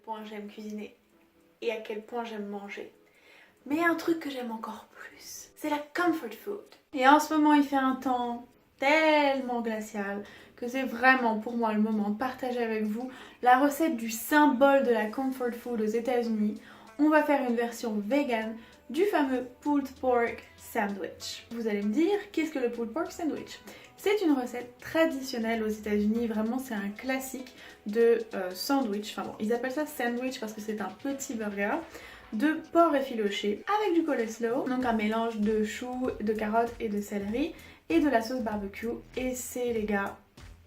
point j'aime cuisiner et à quel point j'aime manger. Mais il y a un truc que j'aime encore plus, c'est la comfort food. Et en ce moment il fait un temps tellement glacial que c'est vraiment pour moi le moment de partager avec vous la recette du symbole de la comfort food aux États-Unis. On va faire une version vegan du fameux pulled pork sandwich. Vous allez me dire, qu'est-ce que le pulled pork sandwich? C'est une recette traditionnelle aux États-Unis, vraiment c'est un classique de sandwich. Enfin bon, ils appellent ça sandwich parce que c'est un petit burger de porc effiloché avec du coleslaw, donc un mélange de choux, de carottes et de céleri et de la sauce barbecue, et c'est les gars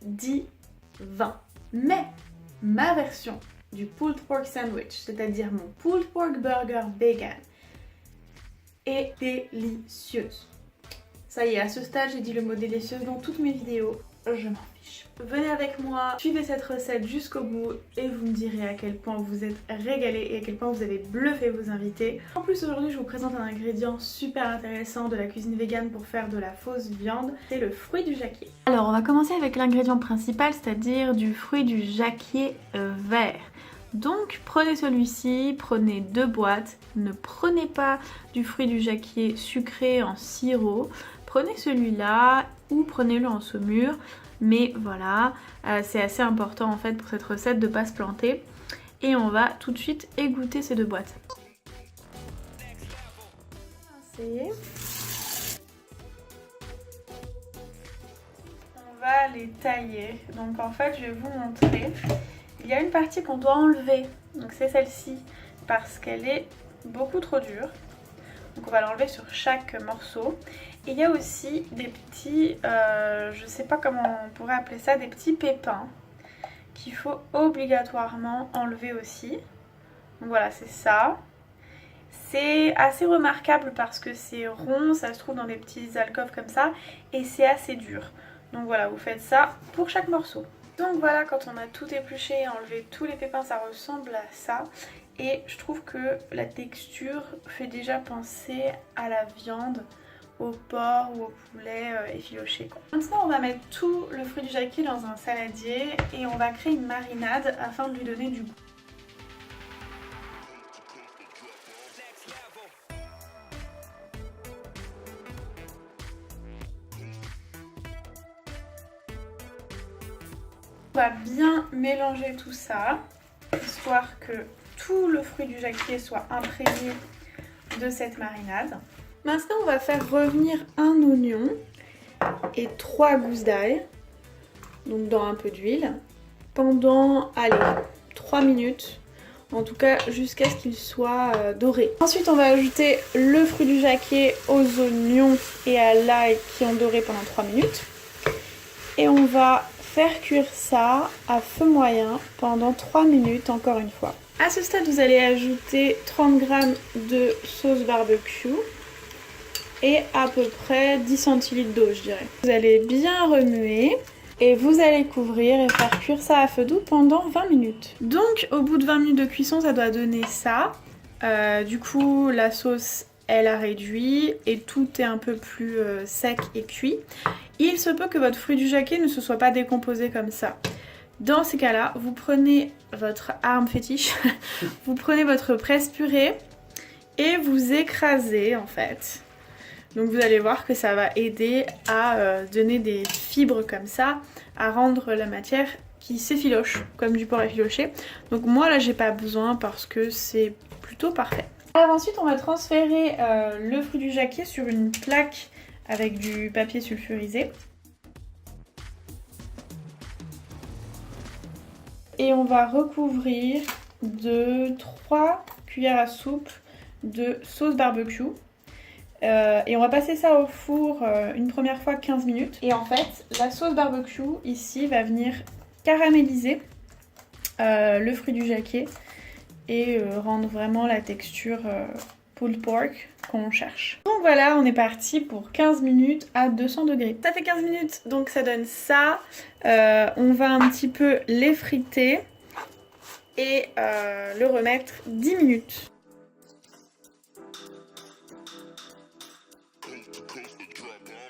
divin. Mais ma version du pulled pork sandwich, c'est-à-dire mon pulled pork burger vegan, est délicieuse. Ça y est, à ce stade j'ai dit le mot délicieuse dans toutes mes vidéos, je m'en fiche. Venez avec moi, suivez cette recette jusqu'au bout et vous me direz à quel point vous êtes régalés et à quel point vous avez bluffé vos invités. En plus aujourd'hui je vous présente un ingrédient super intéressant de la cuisine végane pour faire de la fausse viande, c'est le fruit du jacquier. Alors on va commencer avec l'ingrédient principal, c'est-à-dire du fruit du jacquier vert. Donc prenez celui-ci, prenez 2 boîtes, ne prenez pas du fruit du jacquier sucré en sirop, prenez celui-là ou prenez-le en saumure, mais voilà, c'est assez important en fait pour cette recette de ne pas se planter. Et on va tout de suite égoutter ces 2 boîtes. On va les tailler, donc en fait je vais vous montrer. Il y a une partie qu'on doit enlever, donc c'est celle-ci, parce qu'elle est beaucoup trop dure. Donc on va l'enlever sur chaque morceau. Et il y a aussi des petits, je sais pas comment on pourrait appeler ça, des petits pépins qu'il faut obligatoirement enlever aussi. Donc voilà, c'est ça. C'est assez remarquable parce que c'est rond, ça se trouve dans des petits alcôves comme ça, et c'est assez dur. Donc voilà, vous faites ça pour chaque morceau. Donc voilà, quand on a tout épluché et enlevé tous les pépins, ça ressemble à ça. Et je trouve que la texture fait déjà penser à la viande, au porc ou au poulet effiloché. Maintenant on va mettre tout le fruit du jacquier dans un saladier et on va créer une marinade afin de lui donner du goût. On va bien mélanger tout ça, histoire que tout le fruit du jacquier soit imprégné de cette marinade. Maintenant on va faire revenir un oignon et 3 gousses d'ail, donc dans un peu d'huile, pendant, allez, 3 minutes, en tout cas jusqu'à ce qu'il soit doré. Ensuite on va ajouter le fruit du jacquier aux oignons et à l'ail qui ont doré pendant 3 minutes. Et on va faire cuire ça à feu moyen pendant 3 minutes encore une fois. À ce stade, vous allez ajouter 30 g de sauce barbecue et à peu près 10 centilitres d'eau, je dirais. Vous allez bien remuer et vous allez couvrir et faire cuire ça à feu doux pendant 20 minutes. Donc, au bout de 20 minutes de cuisson, ça doit donner ça. Du coup, la sauce, elle a réduit et tout est un peu plus sec et cuit. Il se peut que votre fruit du jacquier ne se soit pas décomposé comme ça. Dans ces cas-là, vous prenez votre arme fétiche, vous prenez votre presse-purée et vous écrasez en fait. Donc vous allez voir que ça va aider à donner des fibres comme ça, à rendre la matière qui s'effiloche, comme du porc effiloché. Donc moi là j'ai pas besoin parce que c'est plutôt parfait. Alors ensuite on va transférer le fruit du jacquier sur une plaque avec du papier sulfurisé. Et on va recouvrir de 3 cuillères à soupe de sauce barbecue. Et on va passer ça au four une première fois 15 minutes. Et en fait, la sauce barbecue ici va venir caraméliser le fruit du jacquier et rendre vraiment la texture pulled pork qu'on cherche. Donc voilà, on est parti pour 15 minutes à 200 degrés. Ça fait 15 minutes, donc ça donne ça. On va un petit peu l'effriter et le remettre 10 minutes.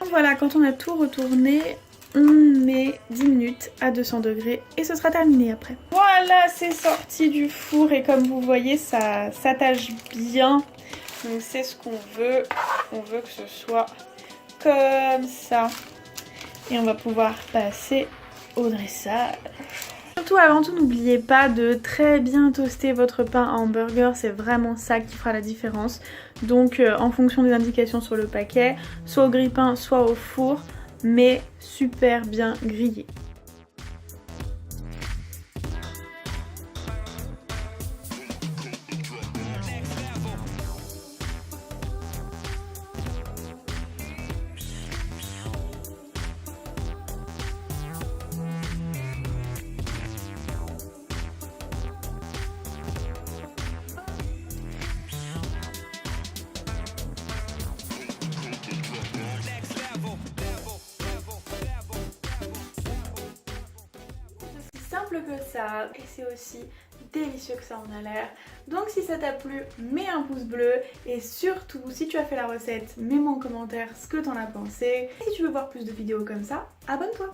Voilà, quand on a tout retourné, on met 10 minutes à 200 degrés et ce sera terminé après. Voilà, c'est sorti du four et comme vous voyez, ça s'attache bien. Donc c'est ce qu'on veut. On veut que ce soit comme ça. Et on va pouvoir passer au dressage. Surtout avant tout, n'oubliez pas de très bien toaster votre pain à hamburger, c'est vraiment ça qui fera la différence. Donc en fonction des indications sur le paquet, soit au grille-pain, soit au four, mais super bien grillé. Simple que ça et c'est aussi délicieux que ça en a l'air. Donc si ça t'a plu, mets un pouce bleu et surtout si tu as fait la recette, mets-moi en commentaire ce que t'en as pensé. Et si tu veux voir plus de vidéos comme ça, abonne-toi.